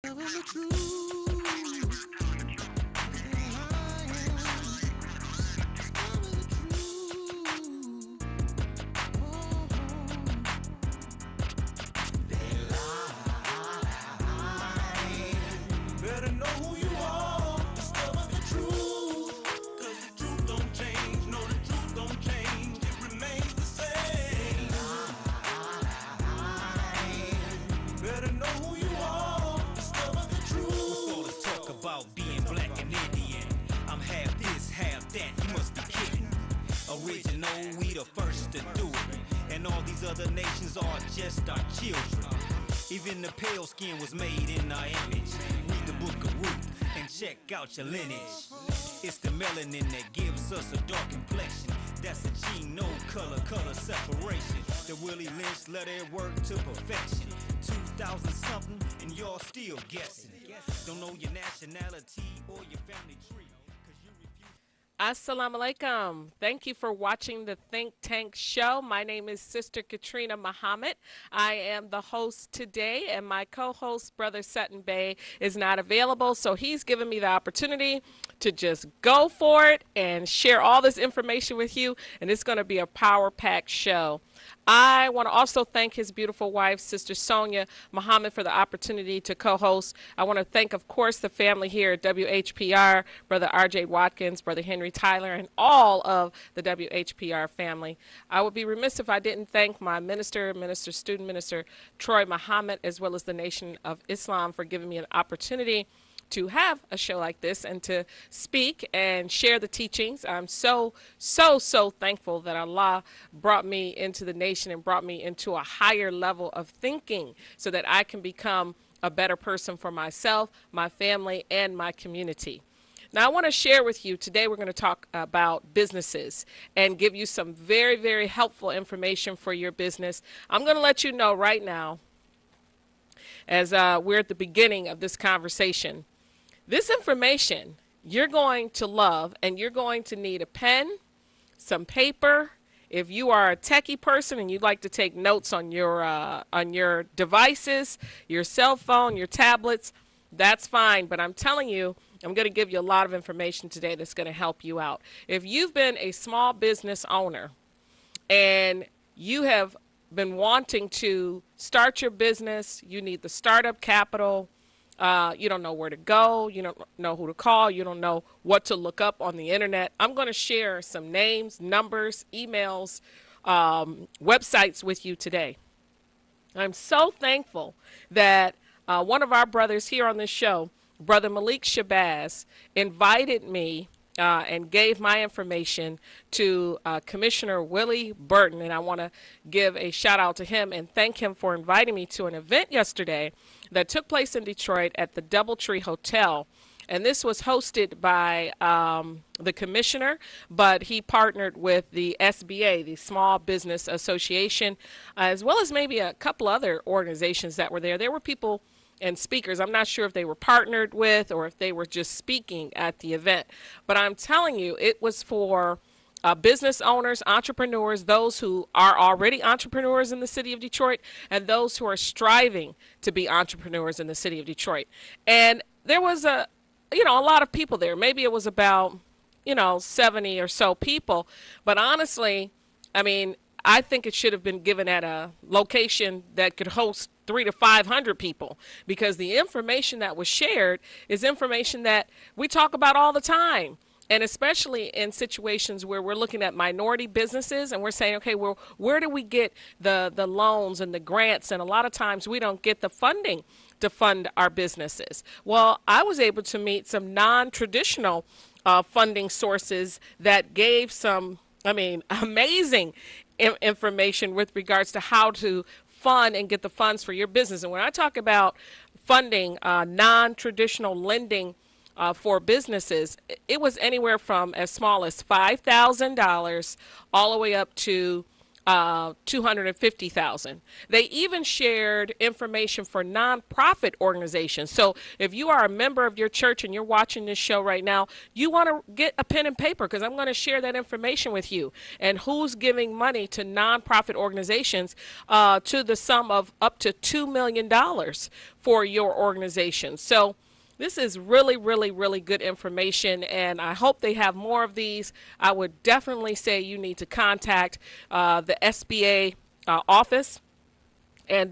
Better know who you are, discover the truth. 'Cause the truth don't change, no, the truth don't change, it remains the same. Better know who you are, discover the truth. What's all this talk about being black and Indian? I'm half this, half that, you must be kidding. Original, we the first to do it. And all these other nations are just our children. Even the pale skin was made in our image. Read the book of Ruth and check out your lineage. It's the melanin that gives us a dark complexion. That's a gene, no color, color separation. The Willie Lynch let it work to perfection. 2000 something and y'all still guessing. Don't know your nationality or your family tree. Assalamu alaikum. Thank you for watching the Think Tank Show. My name is Sister Katrina Muhammad. I am the host today, and my co-host, Brother Sutton Bay, is not available, so he's given me the opportunity to just go for it and share all this information with you, and it's going to be a power-packed show. I want to also thank his beautiful wife, Sister Sonia Muhammad, for the opportunity to co-host. I want to thank, of course, the family here at WHPR, Brother R.J. Watkins, Brother Henry Tyler, and all of the WHPR family. I would be remiss if I didn't thank my minister, student minister Troy Muhammad, as well as the Nation of Islam for giving me an opportunity to have a show like this and to speak and share the teachings. I'm so thankful that Allah brought me into the nation and brought me into a higher level of thinking so that I can become a better person for myself, my family, and my community. Now, I want to share with you today, we're going to talk about businesses and give you some very, very helpful information for your business. I'm going to let you know right now, as we're at the beginning of this conversation, this information you're going to love, and you're going to need a pen, some paper. If you are a techie person and you'd like to take notes on your devices, your cell phone, your tablets, that's fine. But I'm telling you, I'm going to give you a lot of information today that's going to help you out. If you've been a small business owner and you have been wanting to start your business, you need the startup capital, you don't know where to go, you don't know who to call, you don't know what to look up on the internet, I'm going to share some names, numbers, emails, websites with you today. I'm so thankful that one of our brothers here on this show, Brother Malik Shabazz, invited me and gave my information to Commissioner Willie Burton, and I want to give a shout out to him and thank him for inviting me to an event yesterday that took place in Detroit at the Doubletree Hotel. And this was hosted by the commissioner, but he partnered with the SBA, the Small Business Association, as well as maybe a couple other organizations that were there. There were people and speakers. I'm not sure if they were partnered with or if they were just speaking at the event. But I'm telling you, it was for business owners, entrepreneurs, those who are already entrepreneurs in the city of Detroit, and those who are striving to be entrepreneurs in the city of Detroit. And there was a lot of people there. Maybe it was about, 70 or so people. But honestly, I mean, I think it should have been given at a location that could host 300 to 500 people, because the information that was shared is information that we talk about all the time. And especially in situations where we're looking at minority businesses and we're saying, okay, well, where do we get the loans and the grants? And a lot of times we don't get the funding to fund our businesses. Well, I was able to meet some non-traditional funding sources that gave some, amazing information with regards to how to fund and get the funds for your business. And when I talk about funding, non-traditional lending for businesses, it was anywhere from as small as $5,000 all the way up to 250,000. They even shared information for nonprofit organizations. So if you are a member of your church and you're watching this show right now, you want to get a pen and paper because I'm going to share that information with you and who's giving money to nonprofit organizations to the sum of up to $2 million for your organization. So this is really, really, really good information, and I hope they have more of these. I would definitely say you need to contact the SBA office and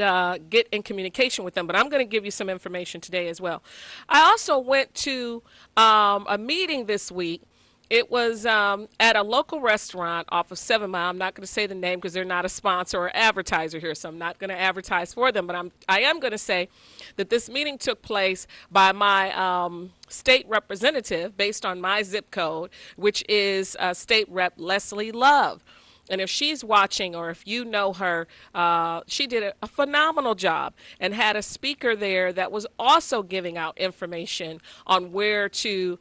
get in communication with them. But I'm going to give you some information today as well. I also went to a meeting this week. It was at a local restaurant off of 7 Mile. I'm not going to say the name because they're not a sponsor or advertiser here, so I'm not going to advertise for them. But I am going to say that this meeting took place by my state representative based on my zip code, which is State Rep Leslie Love. And if she's watching or if you know her, she did a phenomenal job and had a speaker there that was also giving out information on where to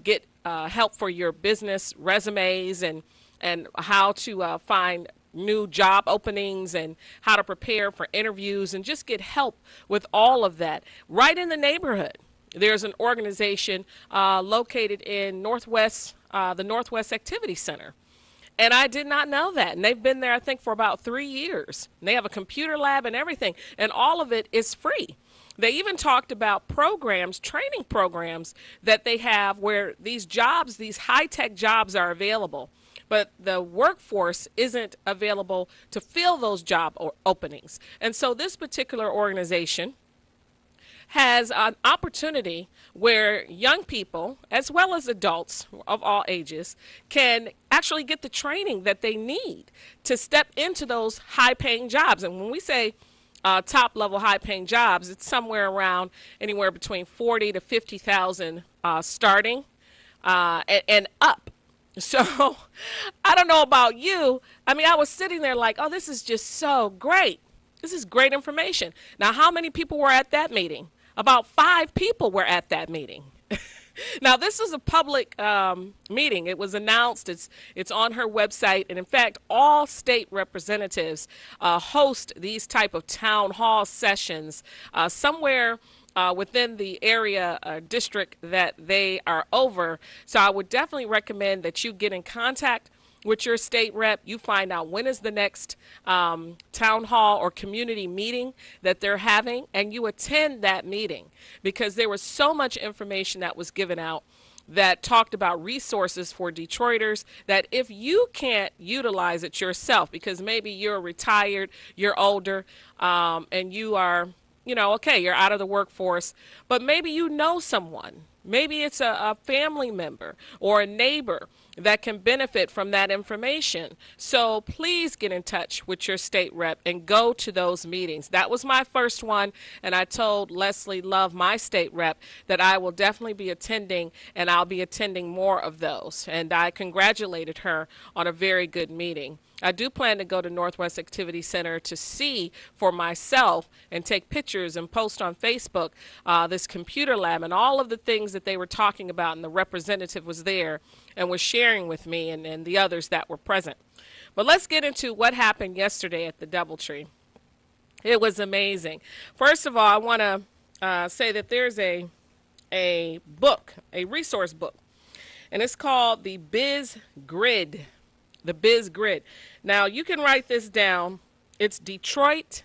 get help for your business resumes and how to find new job openings and how to prepare for interviews and just get help with all of that right in the neighborhood. There's an organization located in the Northwest Activity Center. And I did not know that. And they've been there, I think, for about 3 years. And they have a computer lab and everything. And all of it is free. They even talked about programs, training programs that they have where these jobs, these high-tech jobs are available. But the workforce isn't available to fill those job openings. And so this particular organization has an opportunity where young people, as well as adults of all ages, can actually get the training that they need to step into those high-paying jobs. And when we say top-level high-paying jobs, it's somewhere around anywhere between 40 to 50,000 starting and up. So I don't know about you. I mean, I was sitting there like, oh, this is just so great. This is great information. Now, how many people were at that meeting? About 5 people were at that meeting. Now, this was a public meeting. It was announced. It's on her website. And, in fact, all state representatives host these type of town hall sessions somewhere within the area district that they are over. So I would definitely recommend that you get in contact with your state rep. You find out when is the next town hall or community meeting that they're having, and you attend that meeting because there was so much information that was given out that talked about resources for Detroiters that if you can't utilize it yourself, because maybe you're retired, you're older, and you are, okay, you're out of the workforce, but maybe you know someone. Maybe it's a family member or a neighbor that can benefit from that information. So please get in touch with your state rep and go to those meetings. That was my first one, and I told Leslie Love, my state rep, that I will definitely be attending, and I'll be attending more of those. And I congratulated her on a very good meeting. I do plan to go to Northwest Activity Center to see for myself and take pictures and post on Facebook this computer lab and all of the things that they were talking about, and the representative was there and was sharing with me and the others that were present. But let's get into what happened yesterday at the DoubleTree. It was amazing. First of all, I want to say that there's a book, a resource book, and it's called the Biz Grid. The Biz Grid. Now, you can write this down. It's Detroit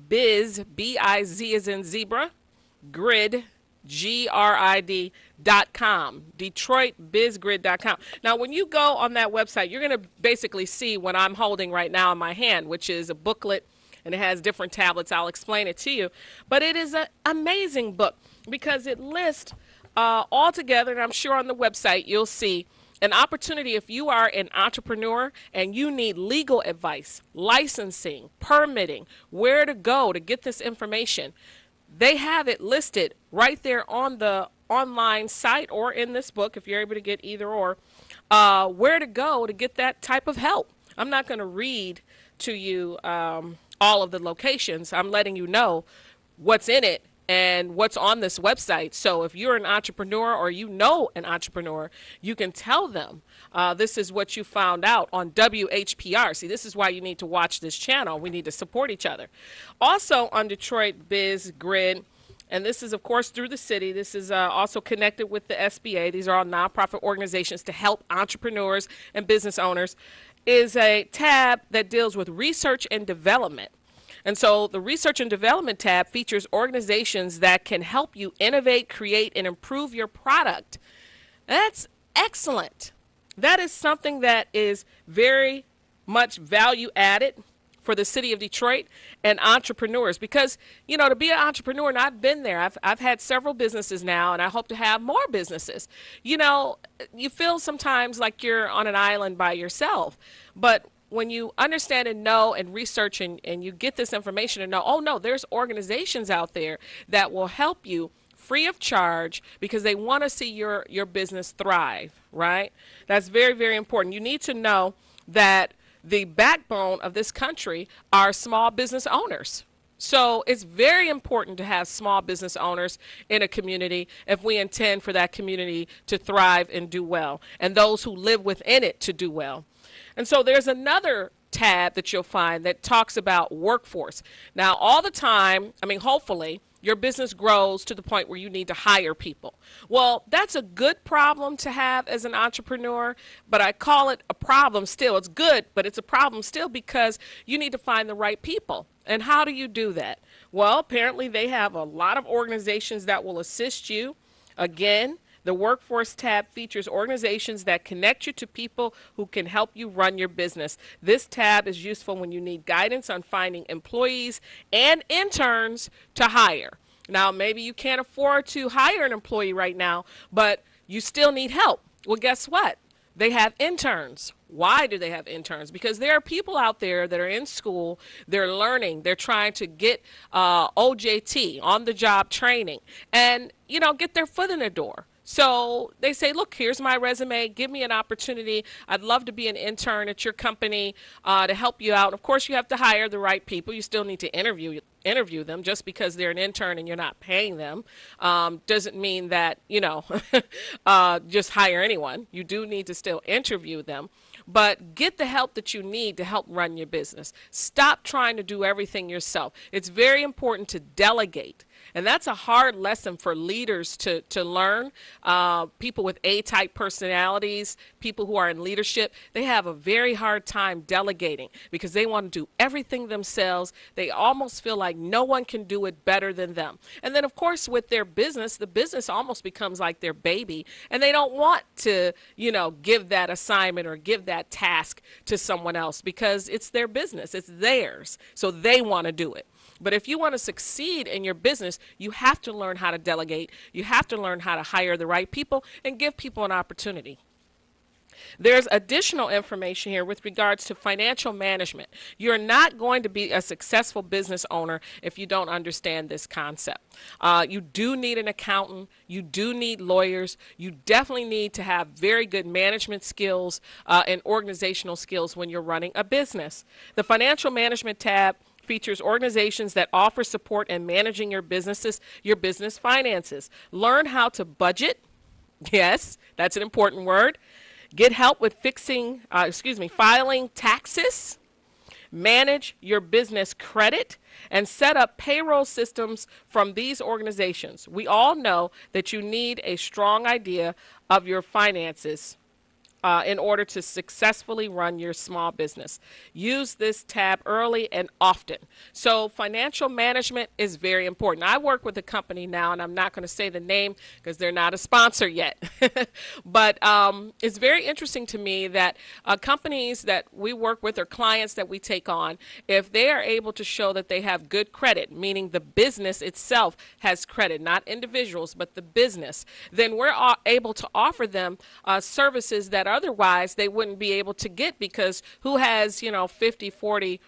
Biz, B-I-Z as in zebra, grid, GRID.com, DetroitBizGrid.com. Now, when you go on that website, you're going to basically see what I'm holding right now in my hand, which is a booklet, and it has different tablets. I'll explain it to you. But it is an amazing book because it lists all together, and I'm sure on the website you'll see an opportunity if you are an entrepreneur and you need legal advice, licensing, permitting, where to go to get this information. They have it listed right there on the online site or in this book, if you're able to get either or, where to go to get that type of help. I'm not going to read to you all of the locations. I'm letting you know what's in it and what's on this website. So if you're an entrepreneur or you know an entrepreneur, you can tell them this is what you found out on WHPR. See, this is why you need to watch this channel. We need to support each other. Also on Detroit Biz Grid, and this is, of course, through the city. This is also connected with the SBA. These are all nonprofit organizations to help entrepreneurs and business owners, is a tab that deals with research and development. And so the Research and Development tab features organizations that can help you innovate, create, and improve your product. That's excellent. That is something that is very much value added for the city of Detroit and entrepreneurs, because, you know, to be an entrepreneur, and I've been there, I've had several businesses now, and I hope to have more businesses. You know, you feel sometimes like you're on an island by yourself, but when you understand and know and research and you get this information and know, oh no, there's organizations out there that will help you free of charge because they want to see your business thrive, right? That's very, very important. You need to know that the backbone of this country are small business owners. So it's very important to have small business owners in a community if we intend for that community to thrive and do well, and those who live within it to do well. And so there's another tab that you'll find that talks about workforce. Now, all the time, I mean, hopefully, your business grows to the point where you need to hire people. Well, that's a good problem to have as an entrepreneur, but I call it a problem still. It's good, but it's a problem still because you need to find the right people. And how do you do that? Well, apparently they have a lot of organizations that will assist you. Again, the Workforce tab features organizations that connect you to people who can help you run your business. This tab is useful when you need guidance on finding employees and interns to hire. Now, maybe you can't afford to hire an employee right now, but you still need help. Well, guess what? They have interns. Why do they have interns? Because there are people out there that are in school, they're learning, they're trying to get OJT, on the job training, and, you know, get their foot in the door. So they say, look, here's my resume. Give me an opportunity. I'd love to be an intern at your company to help you out. Of course, you have to hire the right people. You still need to interview them. Just because they're an intern and you're not paying them doesn't mean that, you know, just hire anyone. You do need to still interview them. But get the help that you need to help run your business. Stop trying to do everything yourself. It's very important to delegate. And that's a hard lesson for leaders to learn. People with A-type personalities, people who are in leadership, they have a very hard time delegating because they want to do everything themselves. They almost feel like no one can do it better than them. And then, of course, with their business, the business almost becomes like their baby. And they don't want to, you know, give that assignment or give that task to someone else because it's their business. It's theirs. So they want to do it. But if you want to succeed in your business, you have to learn how to delegate. You have to learn how to hire the right people and give people an opportunity. There's additional information here with regards to financial management. You're not going to be a successful business owner if you don't understand this concept. You do need an accountant. You do need lawyers. You definitely need to have very good management skills and organizational skills when you're running a business. The financial management tab features organizations that offer support in managing your business finances. Learn how to budget. Yes, that's an important word. Get help with filing taxes. Manage your business credit and set up payroll systems from these organizations. We all know that you need a strong idea of your finances in order to successfully run your small business. Use this tab early and often. So financial management is very important. I work with a company now, and I'm not going to say the name because they're not a sponsor yet. But it's very interesting to me that companies that we work with or clients that we take on, if they are able to show that they have good credit, meaning the business itself has credit, not individuals, but the business, then we're able to offer them services that otherwise they wouldn't be able to get, because who has, you know, 50, 40,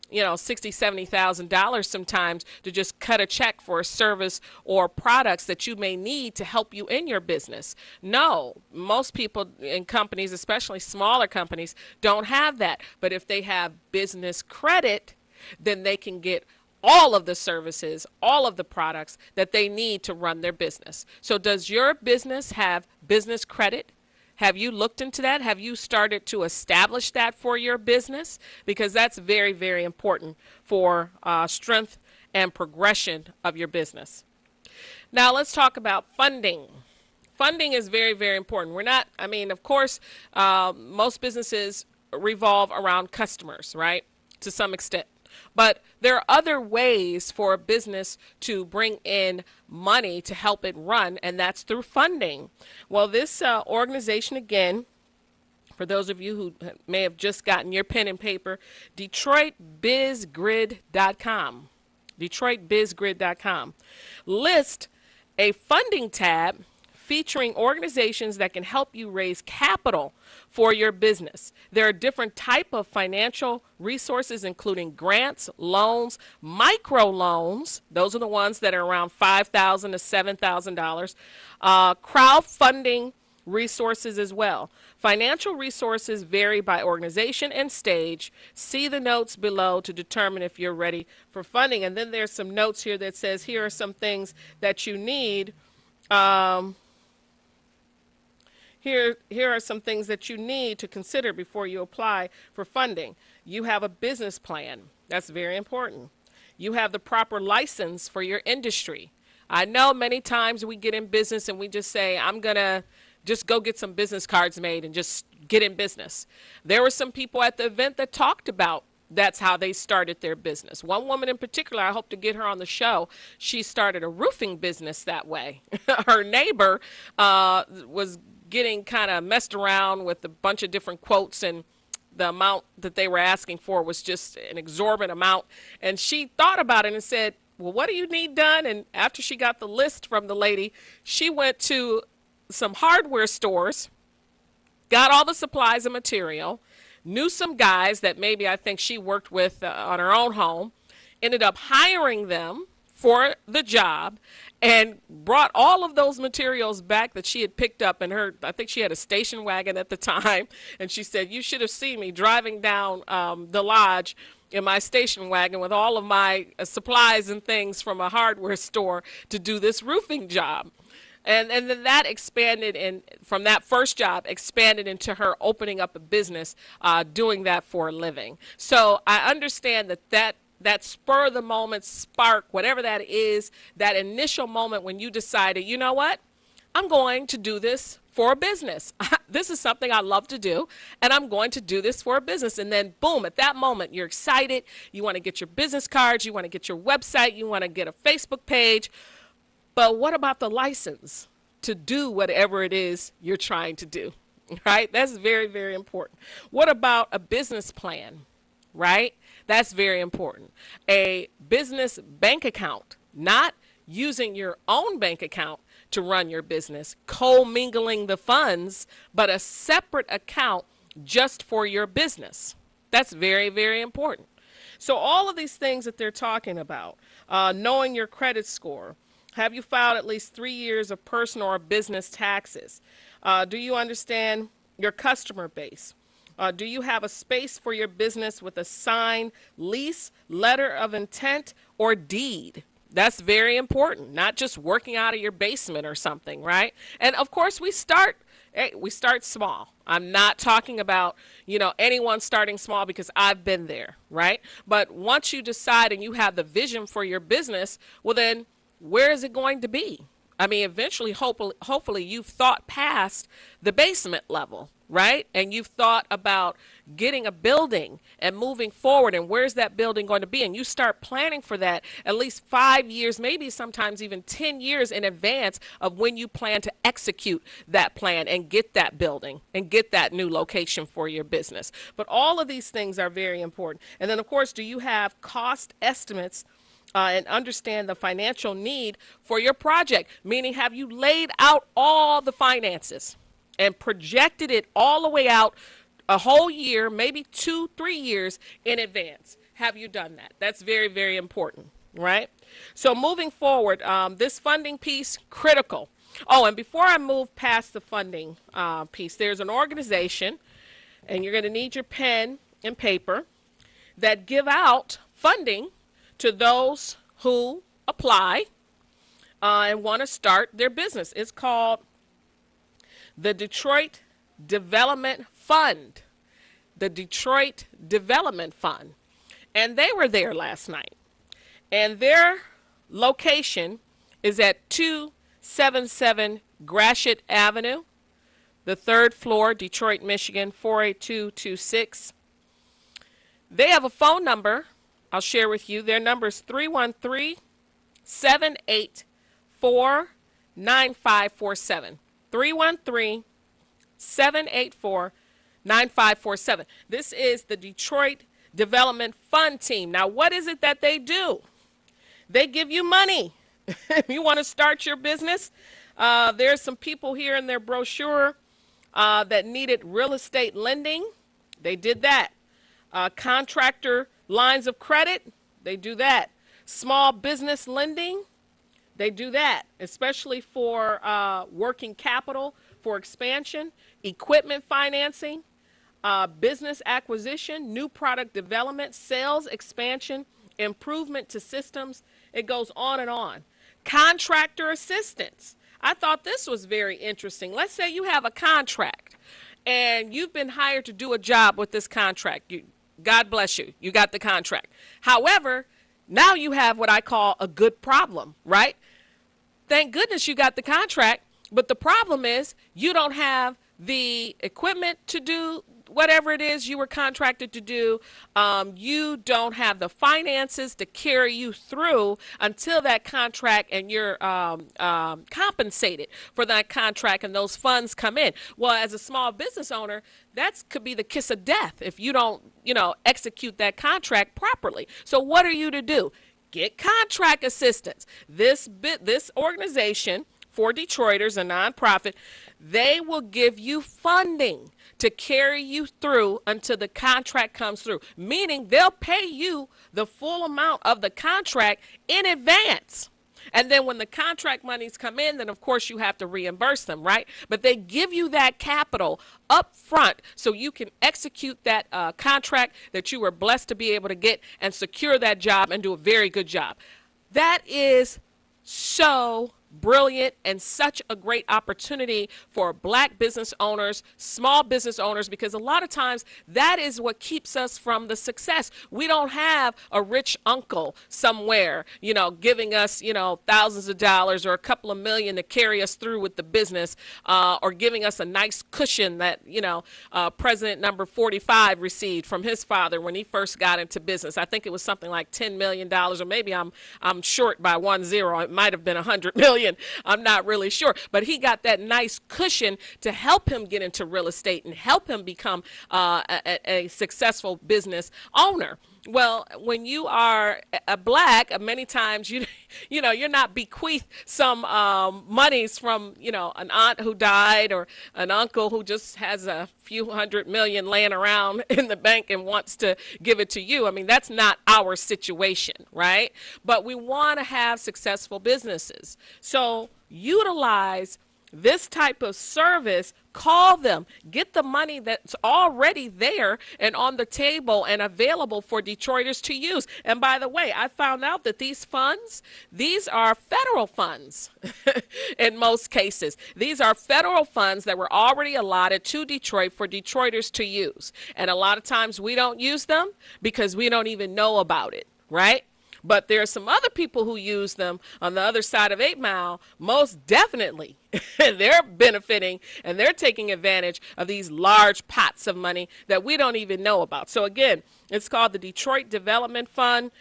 you know, $60,000, $70,000 sometimes to just cut a check for a service or products that you may need to help you in your business? No, most people in companies, especially smaller companies, don't have that. But if they have business credit, then they can get all of the services, all of the products that they need to run their business. So does your business have business credit? Have you looked into that? Have you started to establish that for your business? Because that's very, very important for strength and progression of your business. Now let's talk about funding. Funding is very, very important. Of course, most businesses revolve around customers, right? To some extent. But there are other ways for a business to bring in money to help it run, and that's through funding. Well, this organization, again, for those of you who may have just gotten your pen and paper, DetroitBizGrid.com. DetroitBizGrid.com lists a funding tab featuring organizations that can help you raise capital for your business. There are different type of financial resources, including grants, loans, micro loans. Those are the ones that are around $5,000 to $7,000. Crowdfunding resources as well. Financial resources vary by organization and stage. See the notes below to determine if you're ready for funding. And then there's some notes here that says here are some things that you need. Here are some things that you need to consider before you apply for funding. You have a business plan. That's very important. You have the proper license for your industry. I know many times we get in business and we just say, I'm going to just go get some business cards made and just get in business. There were some people at the event that talked about that's how they started their business. One woman in particular, I hope to get her on the show, she started a roofing business that way. Her neighbor was getting kind of messed around with a bunch of different quotes, and the amount that they were asking for was just an exorbitant amount. And she thought about it and said, well, what do you need done? And after she got the list from the lady, she went to some hardware stores, got all the supplies and material, knew some guys that maybe I think she worked with on her own home, ended up hiring them for the job, and brought all of those materials back that she had picked up in her, I think she had a station wagon at the time, and she said, you should have seen me driving down the lodge in my station wagon with all of my supplies and things from a hardware store to do this roofing job. And then that expanded, and from that first job, expanded into her opening up a business, doing that for a living. So I understand that spur of the moment spark, whatever that is, that initial moment when you decided, you know what, I'm going to do this for a business. This is something I love to do, and I'm going to do this for a business. And then boom, at that moment, you're excited. You want to get your business cards. You want to get your website. You want to get a Facebook page. But what about the license to do whatever it is you're trying to do, right? That's very, very important. What about a business plan, right? That's very important. A business bank account, not using your own bank account to run your business, co-mingling the funds, but a separate account just for your business. That's very, very important. So all of these things that they're talking about, knowing your credit score, have you filed at least 3 years of personal or business taxes? Do you understand your customer base? Do you have a space for your business with a signed lease, letter of intent, or deed? That's very important, not just working out of your basement or something, right? And of course, we start small. I'm not talking about, anyone starting small, because I've been there, right? But once you decide and you have the vision for your business, well then, where is it going to be? I mean, eventually, hopefully you've thought past the basement level, right? And you've thought about getting a building and moving forward, and where's that building going to be? And you start planning for that at least 5 years, maybe sometimes even 10 years in advance of when you plan to execute that plan and get that building and get that new location for your business. But all of these things are very important. And then, of course, do you have cost estimates and understand the financial need for your project? Meaning, have you laid out all the finances and projected it all the way out a whole year, maybe 2-3 years in advance? Have you done that? That's very, very important, right? So moving forward, this funding piece, critical. Oh, and before I move past the funding piece, there's an organization, and you're going to need your pen and paper, that give out funding to those who apply and want to start their business. It's called the Detroit Development Fund. The Detroit Development Fund. And they were there last night. And their location is at 277 Gratiot Avenue, the 3rd floor, Detroit, Michigan, 48226. They have a phone number I'll share with you. Their number is 313-784-9547. 313-784-9547. This is the Detroit Development Fund team. Now, what is it that they do? They give you money. If you want to start your business, there's some people here in their brochure that needed real estate lending. They did that. Contractor lines of credit, they do that. Small business lending, they do that, especially for working capital for expansion, equipment financing, business acquisition, new product development, sales expansion, improvement to systems. It goes on and on. Contractor assistance. I thought this was very interesting. Let's say you have a contract and you've been hired to do a job with this contract. God bless you. You got the contract. However, now you have what I call a good problem, right? Thank goodness you got the contract, but the problem is you don't have the equipment to do whatever it is you were contracted to do. You don't have the finances to carry you through until that contract, and you're compensated for that contract and those funds come in. Well, as a small business owner, that could be the kiss of death if you don't, execute that contract properly. So what are you to do? Get contract assistance. This organization for Detroiters, a nonprofit, they will give you funding to carry you through until the contract comes through, meaning they'll pay you the full amount of the contract in advance. And then when the contract monies come in, then of course you have to reimburse them, right? But they give you that capital up front so you can execute that contract that you were blessed to be able to get and secure that job and do a very good job. That is so brilliant and such a great opportunity for black business owners, small business owners, because a lot of times that is what keeps us from the success. We don't have a rich uncle somewhere, giving us, thousands of dollars or a couple of million to carry us through with the business, or giving us a nice cushion that, President number 45 received from his father when he first got into business. I think it was something like $10 million, or maybe I'm short by 10. It might have been 100 million. I'm not really sure, but he got that nice cushion to help him get into real estate and help him become a successful business owner. Well, when you are a black, many times you're not bequeathed some monies from an aunt who died or an uncle who just has a few $100 million laying around in the bank and wants to give it to you. I mean, that's not our situation, right? But we want to have successful businesses. So utilize this type of service. Call them, get the money that's already there and on the table and available for Detroiters to use. And by the way, I found out that these funds, these are federal funds in most cases. These are federal funds that were already allotted to Detroit for Detroiters to use. And a lot of times we don't use them because we don't even know about it, right? But there are some other people who use them on the other side of 8 Mile, most definitely. They're benefiting and they're taking advantage of these large pots of money that we don't even know about. So again, it's called the Detroit Development Fund.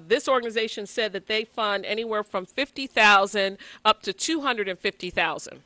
This organization said that they fund anywhere from $50,000 up to $250,000.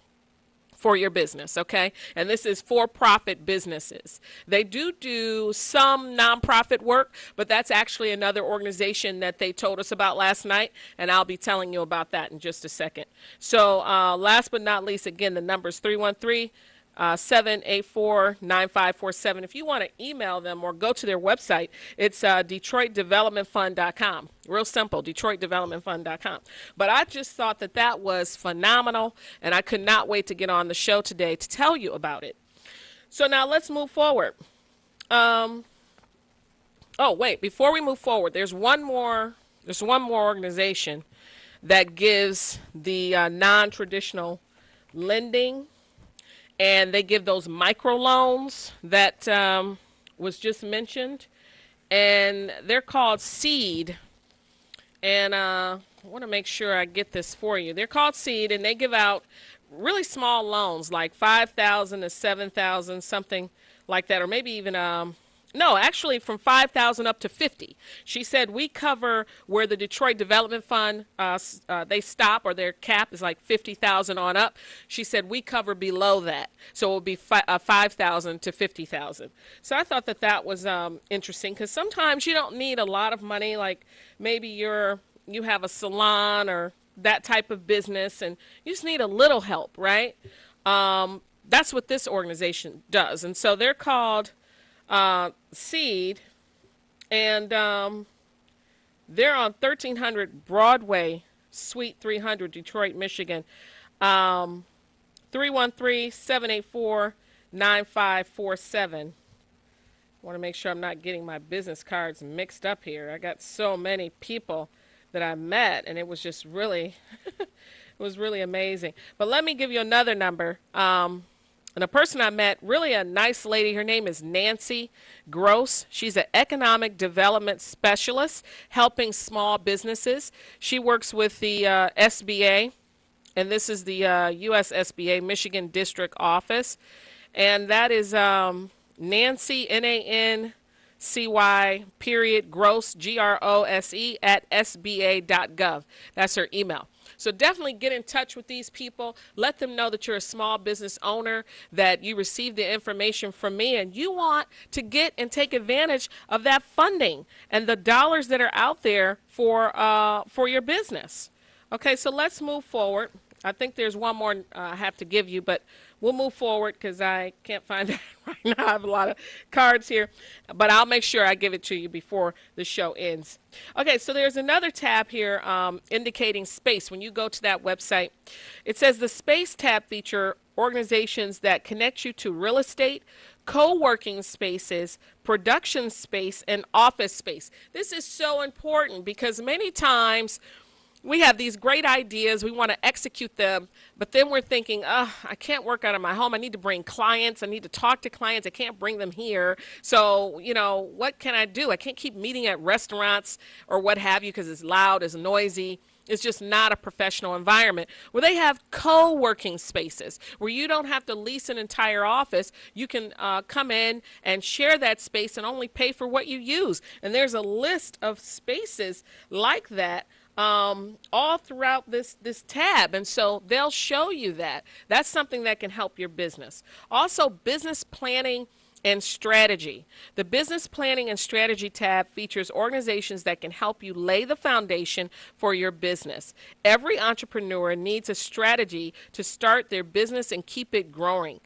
For your business, okay? And this is for-profit businesses. They do some nonprofit work, but that's actually another organization that they told us about last night, and I'll be telling you about that in just a second. So last but not least, again, the number is 313-784-9547. If you want to email them or go to their website, it's DetroitDevelopmentFund.com. Real simple, DetroitDevelopmentFund.com. But I just thought that was phenomenal, and I could not wait to get on the show today to tell you about it. So now let's move forward. Oh, wait, before we move forward, there's one more There's one more organization that gives the non-traditional lending, and they give those micro loans that was just mentioned, and they're called Seed. And I want to make sure I get this for you. They're called Seed, and they give out really small loans, like 5,000 to 7,000, something like that, or maybe even no, actually from 5,000 up to 50. She said we cover where the Detroit Development Fund they stop, or their cap is like 50,000 on up. She said we cover below that, so it will be 5,000 to 50,000. So I thought that that was interesting, because sometimes you don't need a lot of money. Like maybe you have a salon or that type of business, and you just need a little help, right? That's what this organization does, and so they're called Seed, and they're on 1300 Broadway, Suite 300, Detroit, Michigan. 313-784-9547. Want to make sure I'm not getting my business cards mixed up here. I got so many people that I met, and it was just really, it was really amazing. But let me give you another number. And a person I met, really a nice lady, her name is Nancy Gross. She's an economic development specialist helping small businesses. She works with the SBA, and this is the US SBA, Michigan District Office. And that is Nancy, Nancy, period, Gross, Grose, at sba.gov. That's her email. So definitely get in touch with these people. Let them know that you're a small business owner, that you received the information from me, and you want to get and take advantage of that funding and the dollars that are out there for your business. Okay, so let's move forward. I think there's one more I have to give you, but we'll move forward because I can't find it right now. I have a lot of cards here, but I'll make sure I give it to you before the show ends. Okay, so there's another tab here indicating space. When you go to that website, it says the Space tab feature organizations that connect you to real estate, co-working spaces, production space, and office space. This is so important because many times we have these great ideas, we want to execute them, but then we're thinking, oh, I can't work out of my home. I need to bring clients. I need to talk to clients. I can't bring them here. So, you know, what can I do? I can't keep meeting at restaurants or what have you because it's loud, it's noisy. It's just not a professional environment. Where they have co-working spaces where you don't have to lease an entire office. You can come in and share that space and only pay for what you use. And there's a list of spaces like that all throughout this tab, and so they'll show you that. That's something that can help your business. Also, business planning and strategy. The business planning and strategy tab features organizations that can help you lay the foundation for your business. Every entrepreneur needs a strategy to start their business and keep it growing.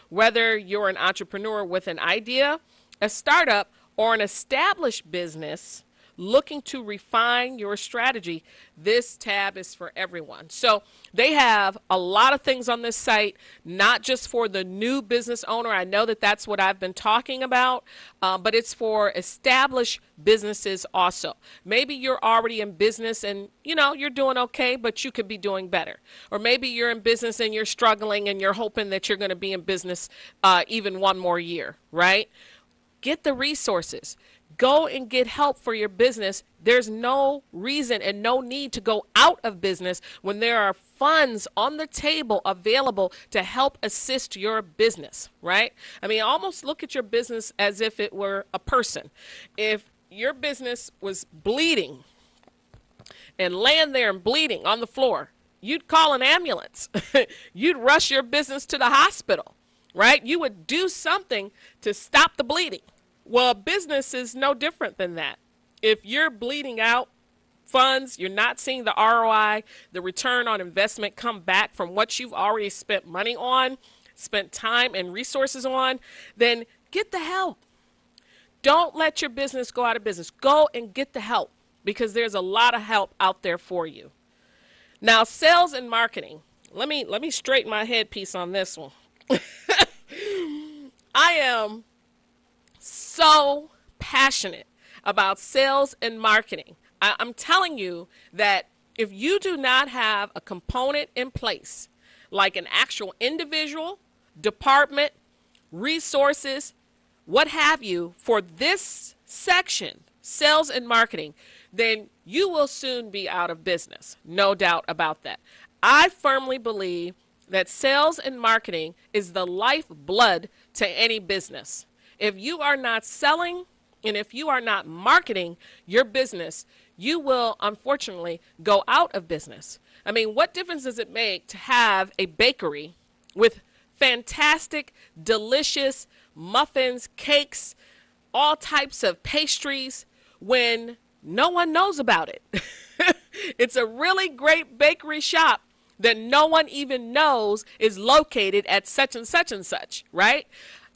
Whether you're an entrepreneur with an idea, a startup, or an established business looking to refine your strategy, this tab is for everyone. So they have a lot of things on this site, not just for the new business owner. I know that that's what I've been talking about, but it's for established businesses also. Maybe you're already in business and you know you're doing okay, but you could be doing better. Or maybe you're in business and you're struggling and you're hoping that you're going to be in business even one more year, right? Get the resources. Go and get help for your business. There's no reason and no need to go out of business when there are funds on the table available to help assist your business, right? I mean, almost look at your business as if it were a person. If your business was bleeding and laying there and bleeding on the floor, you'd call an ambulance. You'd rush your business to the hospital, right? You would do something to stop the bleeding. Well, business is no different than that. If you're bleeding out funds, you're not seeing the ROI, the return on investment come back from what you've already spent money on, spent time and resources on, then get the help. Don't let your business go out of business. Go and get the help because there's a lot of help out there for you. Now, sales and marketing. Let me straighten my headpiece on this one. I am so passionate about sales and marketing. I'm telling you that if you do not have a component in place, like an actual individual, department, resources, what have you, for this section, sales and marketing, then you will soon be out of business. No doubt about that. I firmly believe that sales and marketing is the lifeblood to any business. If you are not selling and if you are not marketing your business, you will unfortunately go out of business. I mean, what difference does it make to have a bakery with fantastic, delicious muffins, cakes, all types of pastries when no one knows about it? It's a really great bakery shop that no one even knows is located at such and such and such, right?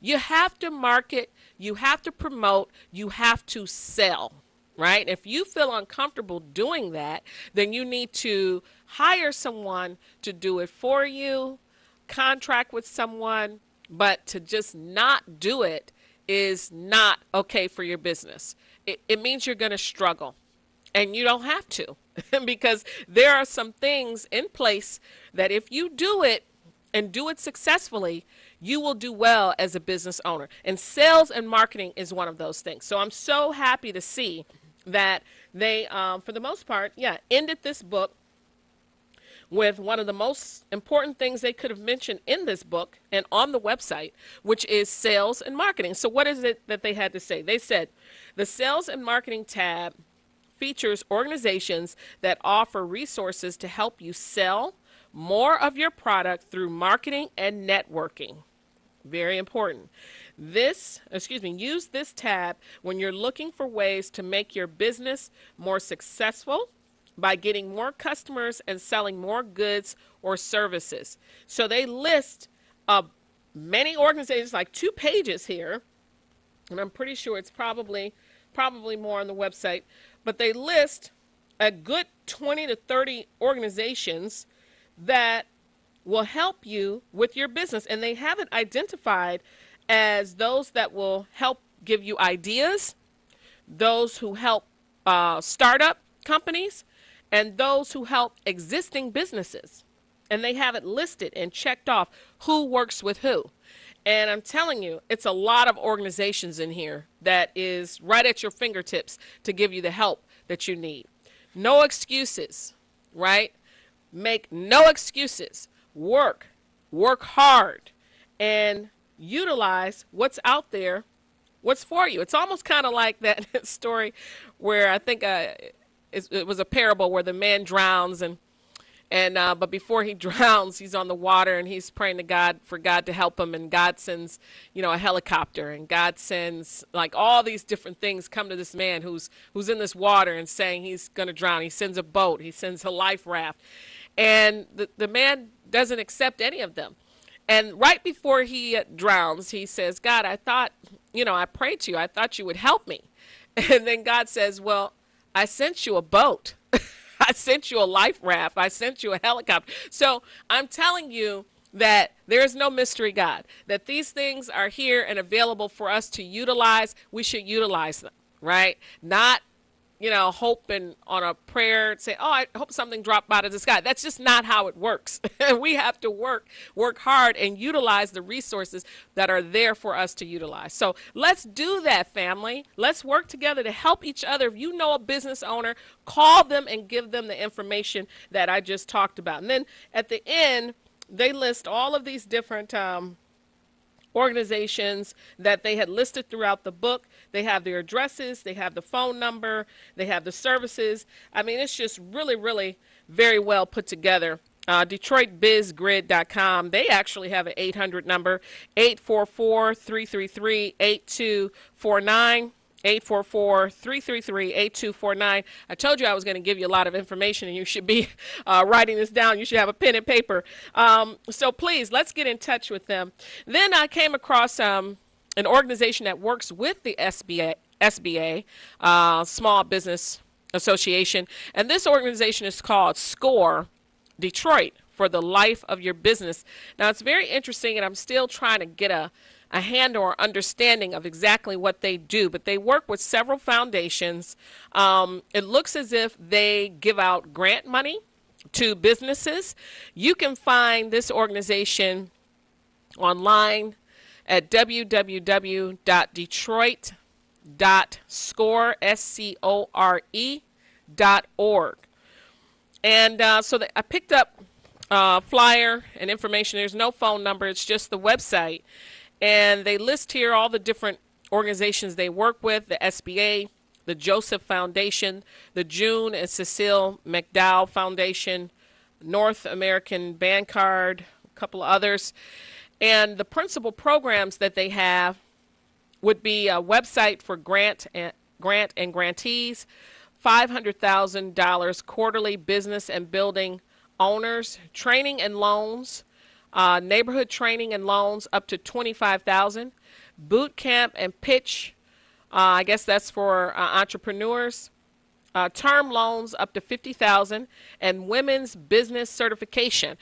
You have to market, you have to promote, you have to sell, right? If you feel uncomfortable doing that, then you need to hire someone to do it for you, contract with someone, but to just not do it is not okay for your business. It means you're going to struggle, and you don't have to because there are some things in place that if you do it and do it successfully, you will do well as a business owner. And sales and marketing is one of those things. So I'm so happy to see that they, for the most part, ended this book with one of the most important things they could have mentioned in this book and on the website, which is sales and marketing. So what is it that they had to say? They said the sales and marketing tab features organizations that offer resources to help you sell more of your product through marketing and networking. Very important. Use this tab when you're looking for ways to make your business more successful by getting more customers and selling more goods or services. So they list many organizations, like 2 pages here, and I'm pretty sure it's probably more on the website, but they list a good 20 to 30 organizations that will help you with your business, and they have it identified as those that will help give you ideas, those who help startup companies, and those who help existing businesses. And they have it listed and checked off who works with who. And I'm telling you, it's a lot of organizations in here that is right at your fingertips to give you the help that you need. No excuses, right? Make no excuses. Work hard, and utilize what's out there, what's for you. It's almost kind of like that story where I think it was a parable where the man drowns but before he drowns, he's on the water and he's praying to God for God to help him, and God sends, a helicopter, and God sends like all these different things come to this man who's in this water and saying he's going to drown. He sends a boat, he sends a life raft, and the man doesn't accept any of them. And right before he drowns, he says, God, I thought, I prayed to you. I thought you would help me. And then God says, well, I sent you a boat. I sent you a life raft. I sent you a helicopter. So I'm telling you that there's no mystery God, that these things are here and available for us to utilize. We should utilize them, right? Not, hoping on a prayer, say, oh, I hope something dropped out of the sky. That's just not how it works. We have to work hard and utilize the resources that are there for us to utilize. So let's do that, family. Let's work together to help each other. If you know a business owner, call them and give them the information that I just talked about. And then at the end, they list all of these different organizations that they had listed throughout the book. They have their addresses, they have the phone number, they have the services. I mean, it's just really, really very well put together. DetroitBizGrid.com, they actually have an 800 number, 844-333-8249. 844-333-8249. I told you I was going to give you a lot of information, and you should be writing this down. You should have a pen and paper. So please, let's get in touch with them. Then I came across an organization that works with the SBA, Small Business Association, and this organization is called SCORE Detroit, for the life of your business. Now, it's very interesting, and I'm still trying to get a a hand or understanding of exactly what they do. But they work with several foundations. It looks as if they give out grant money to businesses. You can find this organization online at www.detroit.score.org. And I picked up flyer and information. There's no phone number. It's just the website. And they list here all the different organizations they work with: the SBA, the Joseph Foundation, the June and Cecile McDowell Foundation, North American Bancard, a couple of others. And the principal programs that they have would be a website for grant and grantees, $500,000 quarterly business and building owners, training and loans, neighborhood training and loans up to $25,000, boot camp and pitch, I guess that's for entrepreneurs, term loans up to $50,000, and women's business certification.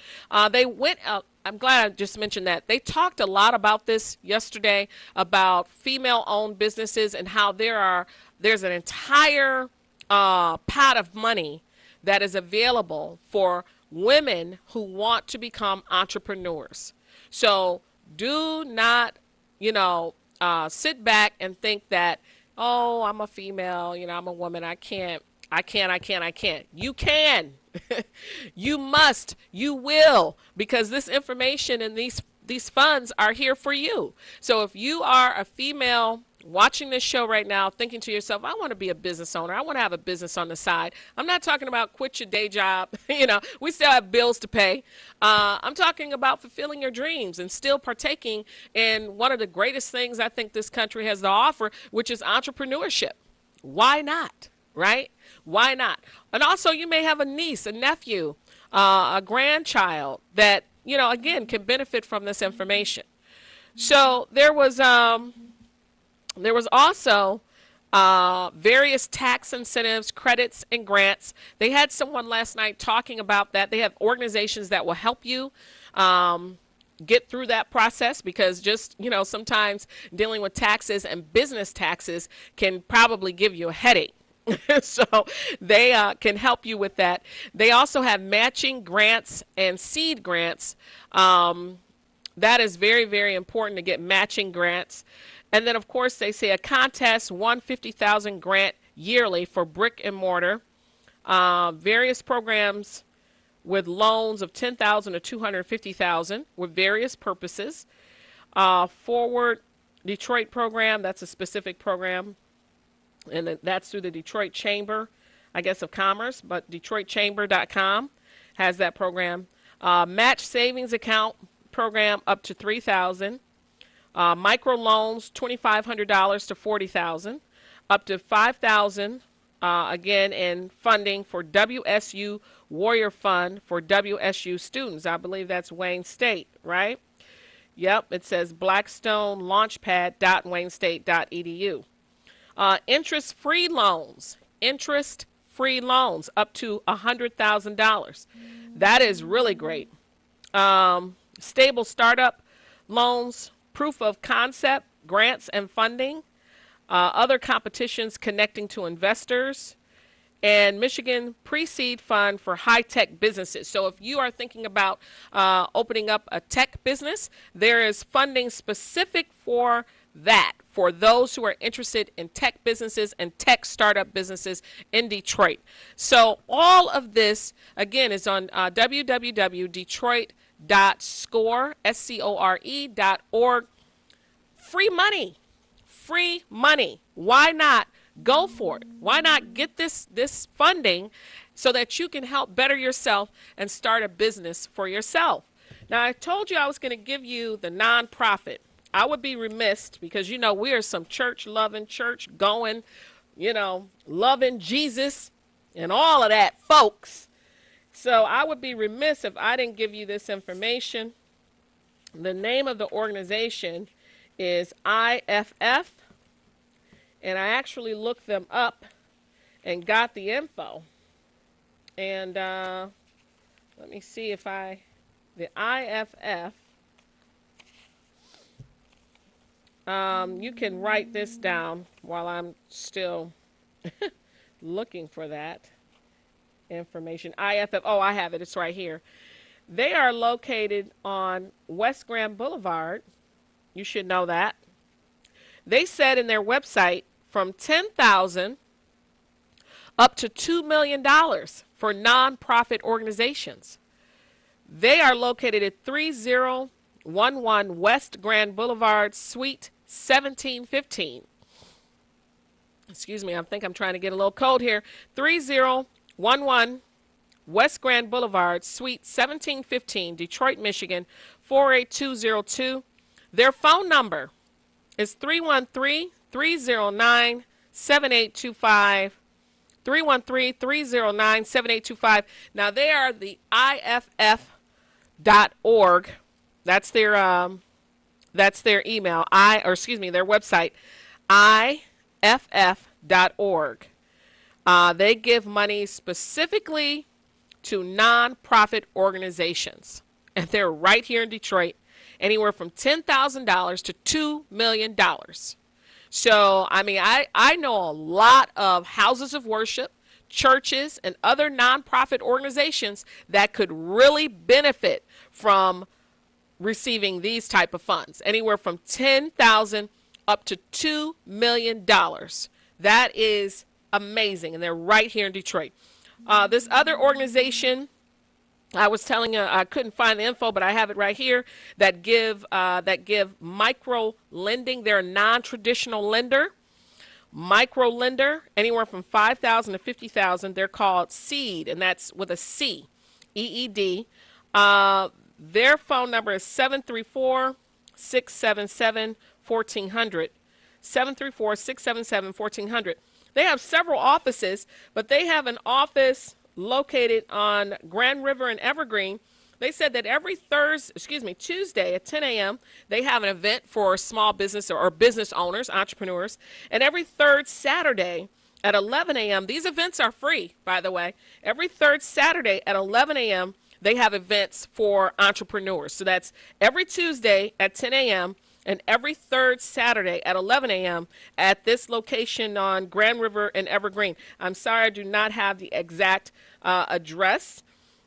They went out. I'm glad I just mentioned that. They talked a lot about this yesterday, about female-owned businesses and how there's an entire pot of money that is available for women who want to become entrepreneurs. So do not, sit back and think that, oh, I'm a female, I'm a woman, I can't. You can. You must. You will, because this information and these funds are here for you. So if you are a female watching this show right now, thinking to yourself, I want to be a business owner, I want to have a business on the side. I'm not talking about quit your day job. We still have bills to pay. I'm talking about fulfilling your dreams and still partaking in one of the greatest things I think this country has to offer, which is entrepreneurship. Why not? Right? Why not? And also, you may have a niece, a nephew, a grandchild that, again, can benefit from this information. So there was also various tax incentives, credits, and grants. They had someone last night talking about that. They have organizations that will help you get through that process, because just, sometimes dealing with taxes and business taxes can probably give you a headache. So they can help you with that. They also have matching grants and seed grants. That is very, very important to get matching grants. And then, of course, they say a contest, $150,000 grant yearly for brick and mortar. Various programs with loans of $10,000 to $250,000 with various purposes. Forward Detroit program, that's a specific program. And that's through the Detroit Chamber, I guess, of Commerce, but DetroitChamber.com has that program. Match savings account program up to $3,000. Micro loans, $2,500 to $40,000. Up to $5,000, again, in funding for WSU Warrior Fund for WSU students. I believe that's Wayne State, right? Yep, it says Blackstone Launchpad.WayneState.edu. Interest-free loans up to $100,000. That is really great. Stable startup loans, proof of concept, grants and funding, other competitions connecting to investors, and Michigan Pre-Seed Fund for high-tech businesses. So if you are thinking about opening up a tech business, there is funding specific for that, for those who are interested in tech businesses and tech startup businesses in Detroit. So all of this, again, is on www.detroit.score.org. Free money. Why not go for it? Why not get this funding so that you can help better yourself and start a business for yourself? Now, I told you I was going to give you the nonprofit. I would be remiss, because, we are some church-loving, church-going, loving Jesus and all of that, folks. So I would be remiss if I didn't give you this information. The name of the organization is IFF, and I actually looked them up and got the info. And let me see if the IFF, You can write this down while I'm still looking for that information. IFF, oh, I have it. It's right here. They are located on West Grand Boulevard. You should know that. They said in their website from $10,000 up to $2 million for nonprofit organizations. They are located at 3011 West Grand Boulevard, Suite 1715. Excuse me, I think I'm trying to get a little code here. 3011 West Grand Boulevard, Suite 1715, Detroit, Michigan, 48202. Their phone number is 313-309-7825. 313-309-7825. Now, they are the IFF.org. That's their email. Their website, IFF.org. They give money specifically to nonprofit organizations, and they're right here in Detroit, anywhere from $10,000 to $2 million. So, I mean, I know a lot of houses of worship, churches, and other nonprofit organizations that could really benefit from receiving these type of funds, anywhere from $10,000 up to $2 million. That is amazing, and they're right here in Detroit. This other organization, I was telling you, I couldn't find the info, but I have it right here, that give micro lending. They're a non-traditional lender. Micro lender, anywhere from $5,000 to $50,000. They're called Seed, and that's with a C, EED. Their phone number is 734-677-1400. 734-677-1400. They have several offices, but they have an office located on Grand River and Evergreen. They said that every Tuesday at 10 a.m., they have an event for small business or business owners, entrepreneurs. And every third Saturday at 11 a.m., these events are free, by the way. Every third Saturday at 11 a.m., they have events for entrepreneurs. So that's every Tuesday at 10 a.m., and every third Saturday at 11 a.m. at this location on Grand River and Evergreen. I'm sorry I do not have the exact address,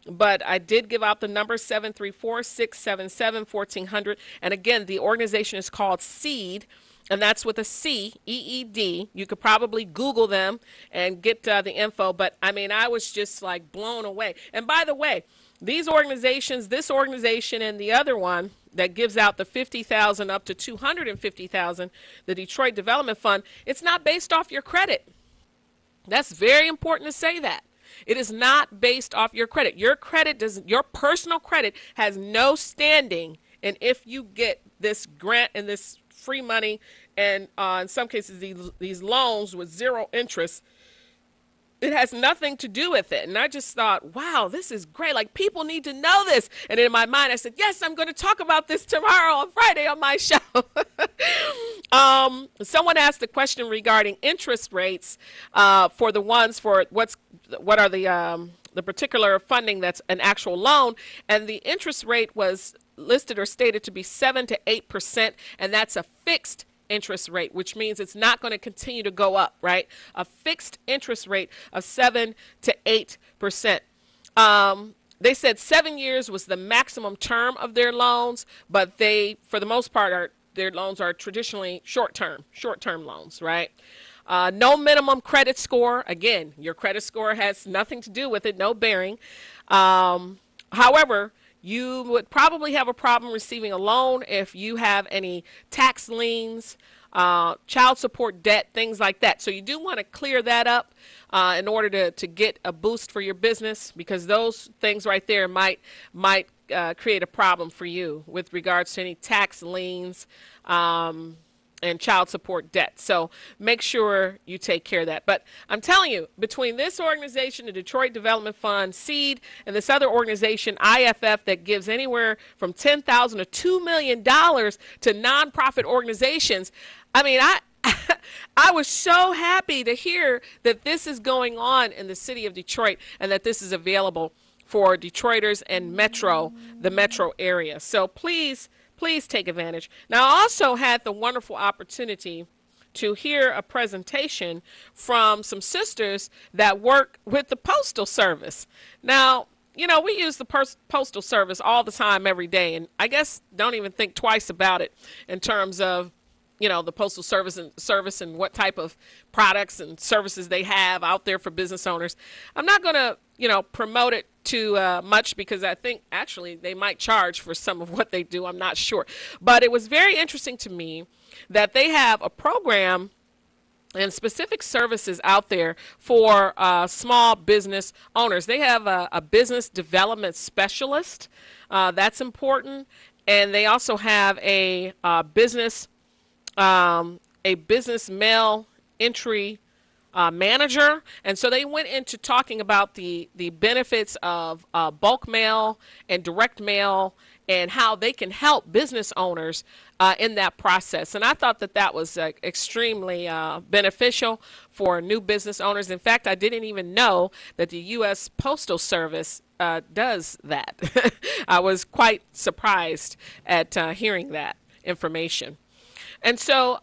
but I did give out the number, 734-677-1400. And again, the organization is called Seed, and that's with a C, EED. You could probably Google them and get the info, but I mean, I was just like blown away. And by the way, these organizations, this organization and the other one that gives out the $50,000 up to $250,000, the Detroit Development Fund, it's not based off your credit. That's very important to say that. It is not based off your credit. Your personal credit has no standing, and if you get this grant and this free money, and in some cases these loans with zero interest, it has nothing to do with it. And I just thought, wow, this is great. Like, people need to know this. And in my mind, I said, yes, I'm going to talk about this tomorrow on Friday on my show. Someone asked a question regarding interest rates for the ones for what are the particular funding that's an actual loan. And the interest rate was listed or stated to be 7 to 8%. And that's a fixed interest rate, which means it's not going to continue to go up, right? A fixed interest rate of 7 to 8%. They said 7 years was the maximum term of their loans, but they, for the most part, their loans are traditionally short-term loans, right? No minimum credit score. Again, your credit score has nothing to do with it, no bearing. However, you would probably have a problem receiving a loan if you have any tax liens, child support debt, things like that. So you do want to clear that up in order to get a boost for your business, because those things right there might create a problem for you with regards to any tax liens and child support debt. So make sure you take care of that. But I'm telling you, between this organization, the Detroit Development Fund, Seed, and this other organization, IFF, that gives anywhere from $10,000 to $2 million to nonprofit organizations, I mean, I was so happy to hear that this is going on in the city of Detroit and that this is available for Detroiters and the metro area. So please Please take advantage. Now, I also had the wonderful opportunity to hear a presentation from some sisters that work with the Postal Service. Now, you know, we use the Postal Service all the time, every day, and I guess don't even think twice about it in terms of, you know, the Postal Service and what type of products and services they have out there for business owners. I'm not going to, you know, promote it too much because I think actually they might charge for some of what they do. I'm not sure. But it was very interesting to me that they have a program and specific services out there for small business owners. They have a business development specialist. That's important. And they also have a business mail entry manager. And so they went into talking about the benefits of bulk mail and direct mail and how they can help business owners in that process. And I thought that that was extremely beneficial for new business owners. In fact, I didn't even know that the U.S. Postal Service does that. I was quite surprised at hearing that information. And so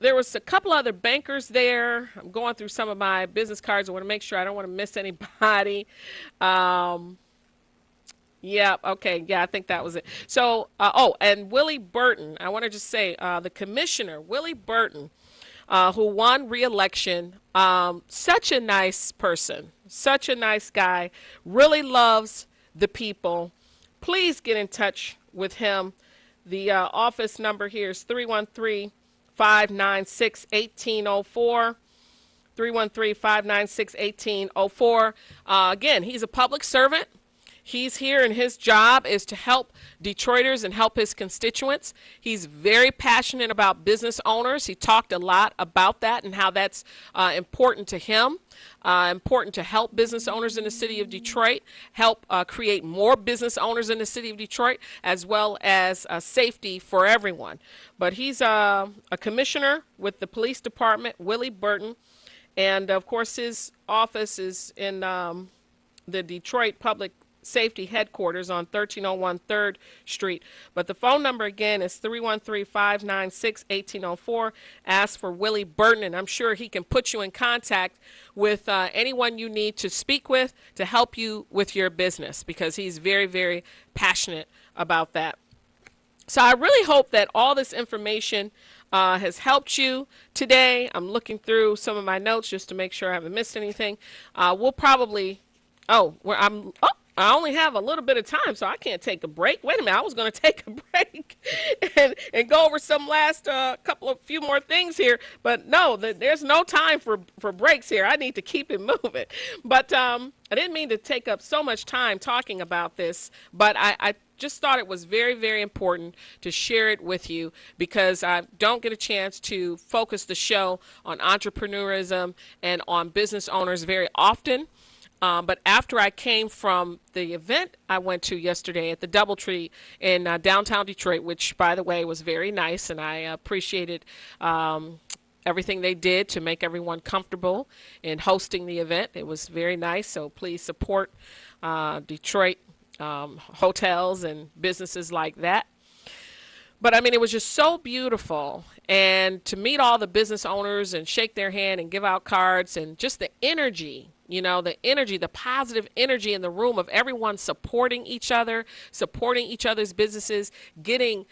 there was a couple other bankers there. I'm going through some of my business cards. I want to make sure I don't want to miss anybody. Yeah, okay, yeah, I think that was it. So, and Willie Burton, I want to just say, the commissioner, Willie Burton, who won re-election, such a nice person, such a nice guy, really loves the people. Please get in touch with him. The office number here is 313-596-1804. 313-596-1804. Again, he's a public servant. He's here and his job is to help Detroiters and help his constituents. He's very passionate about business owners. He talked a lot about that and how that's important to him, important to help business owners in the city of Detroit, help create more business owners in the city of Detroit, as well as safety for everyone. But he's a commissioner with the police department, Willie Burton, and of course his office is in the Detroit Public Safety Headquarters on 1301 3rd Street. But the phone number again is 313-596-1804. Ask for Willie Burton, and I'm sure he can put you in contact with anyone you need to speak with to help you with your business, because he's very, very passionate about that. So I really hope that all this information has helped you today. I'm looking through some of my notes just to make sure I haven't missed anything. We'll probably, I only have a little bit of time, so I can't take a break. Wait a minute, I was going to take a break and go over some last few more things here. But no, there's no time for breaks here. I need to keep it moving. But I didn't mean to take up so much time talking about this, but I just thought it was very, very important to share it with you, because I don't get a chance to focus the show on entrepreneurism and on business owners very often. But after I came from the event I went to yesterday at the DoubleTree in downtown Detroit, which, by the way, was very nice, and I appreciated everything they did to make everyone comfortable in hosting the event. It was very nice, so please support Detroit hotels and businesses like that. But I mean, it was just so beautiful, and to meet all the business owners and shake their hand and give out cards, and just the energy, you know, the energy, the positive energy in the room of everyone supporting each other, supporting each other's businesses, getting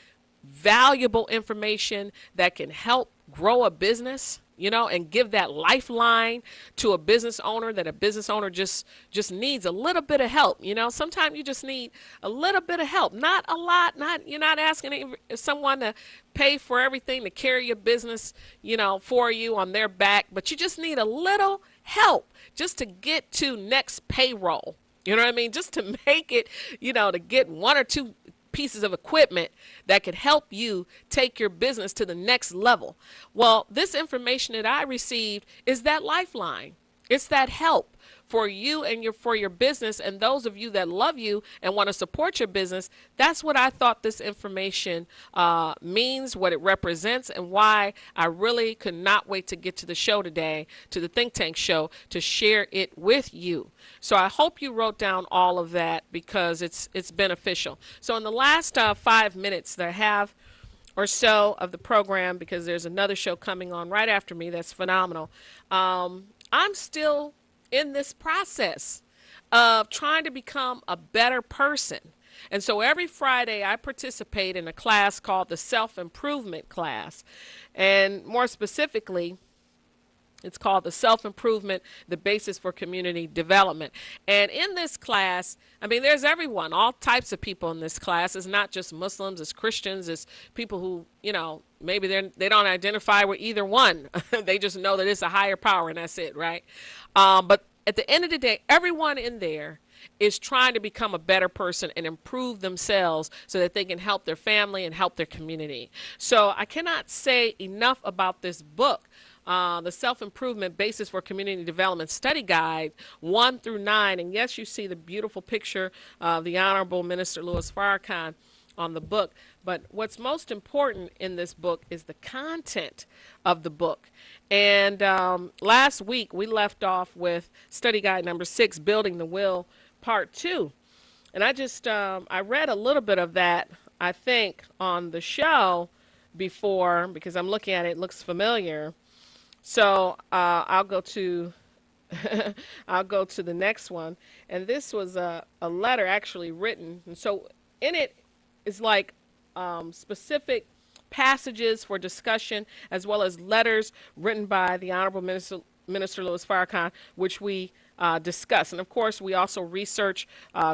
valuable information that can help grow a business, you know, and give that lifeline to a business owner that a business owner just needs a little bit of help. You know, sometimes you just need a little bit of help, not a lot. You're not asking someone to pay for everything to carry your business, you know, for you on their back, but you just need a little help just to get to next payroll. You know what I mean? Just to make it, you know, to get one or two pieces of equipment that could help you take your business to the next level. Well, this information that I received is that lifeline. It's that help for you and for your business, and those of you that love you and want to support your business. That's what I thought this information means, what it represents, and why I really could not wait to get to the show today, to the Think Tank show, to share it with you. So I hope you wrote down all of that because it's beneficial. So in the last 5 minutes that I have or so of the program, because there's another show coming on right after me that's phenomenal, I'm still in this process of trying to become a better person. And so every Friday I participate in a class called the Self-Improvement class. And more specifically, it's called the Self-Improvement, the Basis for Community Development. And in this class, I mean, there's everyone, all types of people in this class. It's not just Muslims, it's Christians, it's people who, you know, maybe they don't identify with either one. They just know that it's a higher power and that's it, right? But at the end of the day, everyone in there is trying to become a better person and improve themselves so that they can help their family and help their community. So I cannot say enough about this book. The Self-Improvement Basis for Community Development Study Guide 1 through 9. And yes, you see the beautiful picture of the Honorable Minister Louis Farrakhan on the book. But what's most important in this book is the content of the book. And last week we left off with Study Guide number 6, Building the Will, Part 2. And I just, I read a little bit of that, I think, on the show before, because I'm looking at it, it looks familiar. So I'll go to I'll go to the next one, and this was a letter actually written, and so in it is like specific passages for discussion as well as letters written by the Honorable Minister Louis Farrakhan, which we discuss. And of course, we also research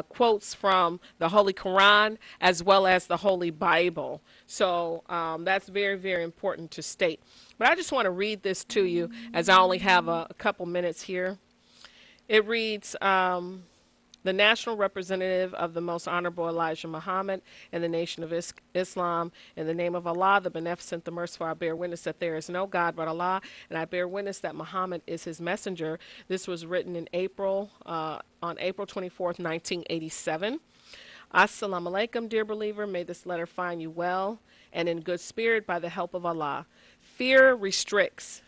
quotes from the Holy Quran as well as the Holy Bible. So that's very, very important to state. But I just want to read this to you as I only have a couple minutes here. It reads, the national representative of the Most Honorable Elijah Muhammad and the Nation of Islam, in the name of Allah, the Beneficent, the Merciful, I bear witness that there is no God but Allah, and I bear witness that Muhammad is his messenger. This was written in April, on April 24th, 1987. Assalamu alaikum, dear believer. May this letter find you well and in good spirit by the help of Allah. Fear restricts.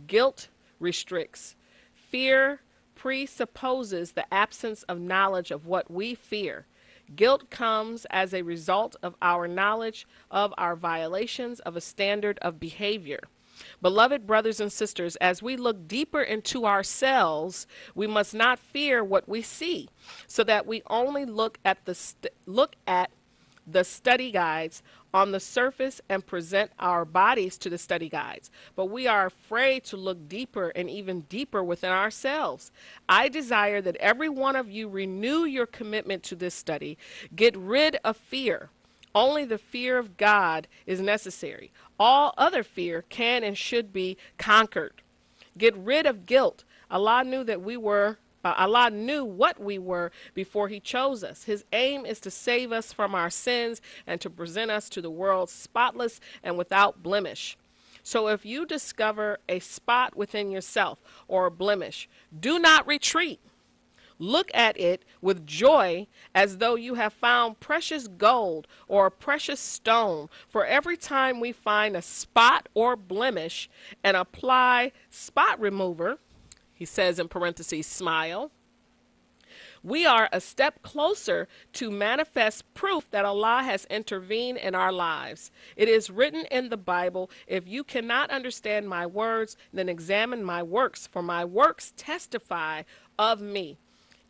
Guilt restricts. Fear presupposes the absence of knowledge of what we fear. Guilt comes as a result of our knowledge of our violations of a standard of behavior. Beloved brothers and sisters, as we look deeper into ourselves, we must not fear what we see, so that we only look at the study guides on the surface and present our bodies to the study guides. But we are afraid to look deeper and even deeper within ourselves. I desire that every one of you renew your commitment to this study. Get rid of fear. Only the fear of God is necessary. All other fear can and should be conquered. Get rid of guilt. Allah knew that Allah knew what we were before he chose us. His aim is to save us from our sins and to present us to the world spotless and without blemish. So if you discover a spot within yourself or a blemish, do not retreat. Look at it with joy as though you have found precious gold or a precious stone. For every time we find a spot or blemish and apply spot remover, he says in parentheses, smile, we are a step closer to manifest proof that Allah has intervened in our lives. It is written in the Bible, if you cannot understand my words, then examine my works, for my works testify of me.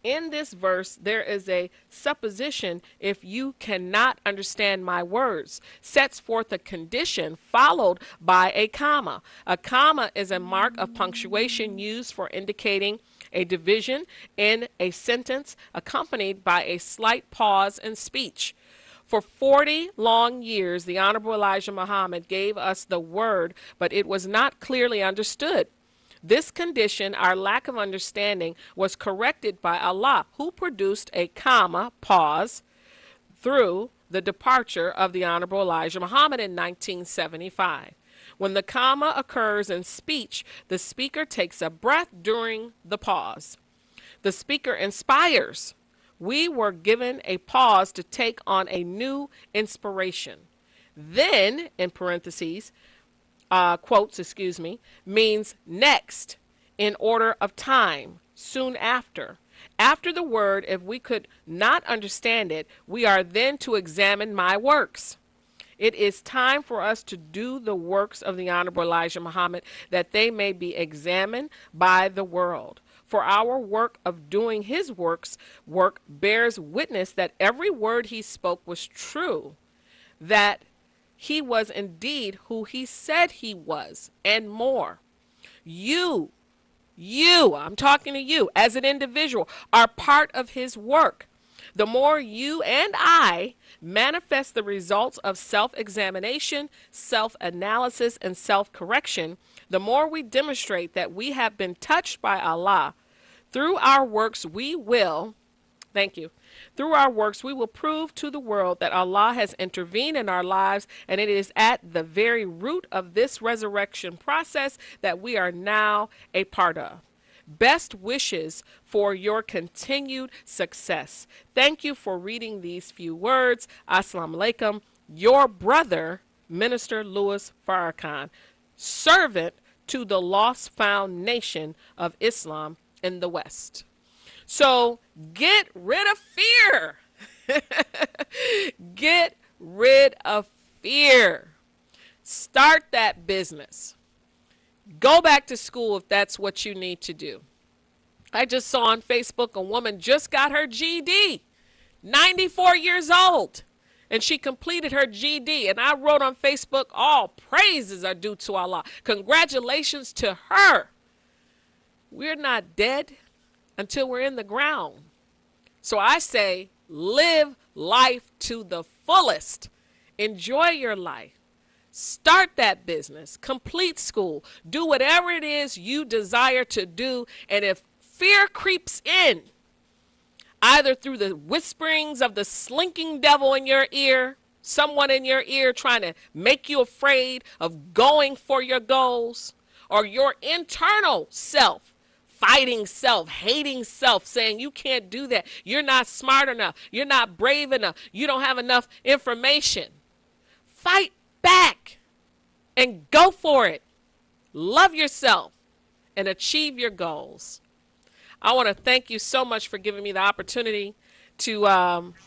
In this verse, there is a supposition, if you cannot understand my words, sets forth a condition followed by a comma. A comma is a mark of punctuation used for indicating a division in a sentence, accompanied by a slight pause in speech. For 40 long years, the Honorable Elijah Muhammad gave us the word, but it was not clearly understood. This condition, our lack of understanding, was corrected by Allah, who produced a comma, pause, through the departure of the Honorable Elijah Muhammad in 1975. When the comma occurs in speech, the speaker takes a breath during the pause. The speaker inspires. We were given a pause to take on a new inspiration. Then, in parentheses, quotes, means next, in order of time, soon after. After the word, if we could not understand it, we are then to examine my works. It is time for us to do the works of the Honorable Elijah Muhammad, that they may be examined by the world. For our work of doing his work bears witness that every word he spoke was true, that he was indeed who he said he was, and more. You, I'm talking to you as an individual, are part of his work. The more you and I manifest the results of self-examination, self-analysis, and self-correction, the more we demonstrate that we have been touched by Allah. Through our works, we will prove to the world that Allah has intervened in our lives, and it is at the very root of this resurrection process that we are now a part of. Best wishes for your continued success. Thank you for reading these few words. Assalamu alaikum. Your brother, Minister Louis Farrakhan, servant to the lost found nation of Islam in the West. So get rid of fear. Get rid of fear. Start that business. Go back to school if that's what you need to do. I just saw on Facebook a woman just got her GED, 94 years old, and she completed her GED. And I wrote on Facebook, all praises are due to Allah. Congratulations to her. We're not dead until we're in the ground. So I say, live life to the fullest. Enjoy your life. Start that business. Complete school. Do whatever it is you desire to do. And if fear creeps in, either through the whisperings of the slinking devil in your ear, someone in your ear trying to make you afraid of going for your goals, or your internal self, fighting self, hating self, saying you can't do that, you're not smart enough, you're not brave enough, you don't have enough information. Fight back and go for it. Love yourself and achieve your goals. I want to thank you so much for giving me the opportunity to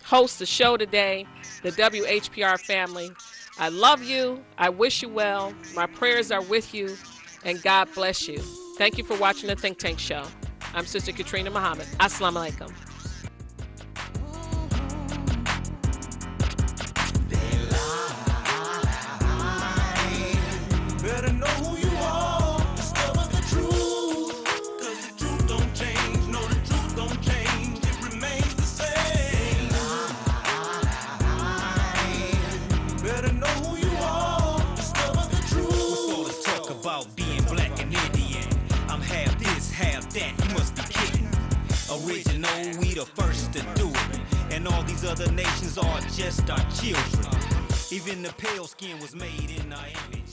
host the show today, the WHPR family. I love you. I wish you well. My prayers are with you, and God bless you. Thank you for watching the Think Tank Show. I'm Sister Katrina Muhammad. Assalamu alaikum. Better know who you are, discover the truth, 'cause the truth don't change, no, the truth don't change, it remains the same. Better know who you are, discover the truth. What's all this talk about being black and Indian? I'm half this, half that, you must be kidding. Original, we the first to do it, and all these other nations are just our children. Even the pale skin was made in our image.